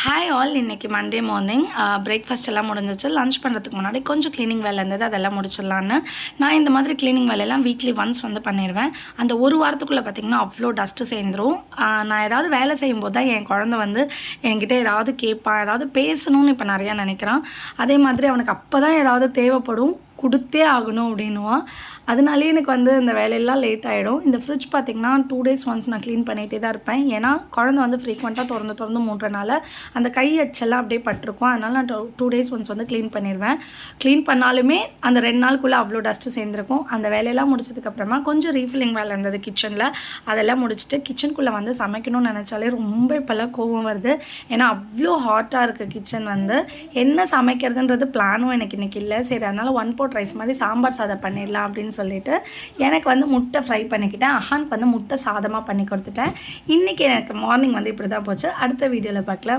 Hi all, இன்றைக்கி Monday morning breakfast எல்லாம் முடிஞ்சிச்சு. லன்ச் பண்ணுறதுக்கு முன்னாடி கொஞ்சம் க்ளீனிங் வேலை இருந்தது, அதெல்லாம் முடிச்சிடலான்னு. நான் இந்த மாதிரி க்ளீனிங் வேலையெல்லாம் வீக்லி ஒன்ஸ் வந்து பண்ணிடுவேன். அந்த ஒரு வாரத்துக்குள்ளே பார்த்திங்கன்னா அவ்வளோ டஸ்ட்டு சேர்ந்துடும். நான் ஏதாவது வேலை செய்யும்போது தான் என் குழந்தை வந்து என்கிட்ட ஏதாவது கேட்பான், ஏதாவது பேசணும்னு இப்போ நிறையா நினைக்கிறான். அதே மாதிரி அவனுக்கு அப்போ தான் ஏதாவது தேவைப்படும், கொடுத்தே ஆகணும் அப்படின்னுவான். அதனாலே எனக்கு வந்து இந்த வேலையெல்லாம் லேட் ஆகிடும். இந்த ஃப்ரிட்ஜ் பார்த்திங்கன்னா 2 days ஒன்ஸ் நான் க்ளீன் பண்ணிகிட்டே தான் இருப்பேன். ஏன்னா குழந்தை வந்து ஃப்ரீக்வெண்ட்டாக திறந்து மூடுறனால அந்த கை எச்செல்லாம் அப்படியே பட்டிருக்கும். அதனால் நான் 2 days ஒன்ஸ் வந்து க்ளீன் பண்ணிடுவேன். க்ளீன் பண்ணாலுமே அந்த 2 நாளுக்குள்ளே அவ்வளோ டஸ்ட்டு சேர்ந்துருக்கும். அந்த வேலையெல்லாம் முடிச்சதுக்கப்புறமா கொஞ்சம் ரீஃபில்லிங் வேலை இருந்தது கிச்சனில். அதெல்லாம் முடிச்சுட்டு கிச்சனுக்குள்ளே வந்து சமைக்கணும்னு நினச்சாலே ரொம்ப இப்போல்லாம் கோவம் வருது. ஏன்னா அவ்வளோ ஹாட்டாக இருக்குது கிச்சன். வந்து என்ன சமைக்கிறதுன்றது பிளானும் எனக்கு இன்றைக்கி இல்லை. சரி, அதனால் 1 pot ரைஸ் மாதிரி சாம்பார் சாதம் பண்ணிடலாம் அப்படின்னு சொல்லிட்டு எனக்கு வந்து முட்டை ஃப்ரை பண்ணிக்கிட்டேன். அஹானுக்கு வந்து முட்டை சாதமாக பண்ணி கொடுத்துட்டேன். இன்றைக்கி எனக்கு மார்னிங் வந்து இப்படி தான் போச்சு. அடுத்த வீடியோவில் பார்க்கலாம்.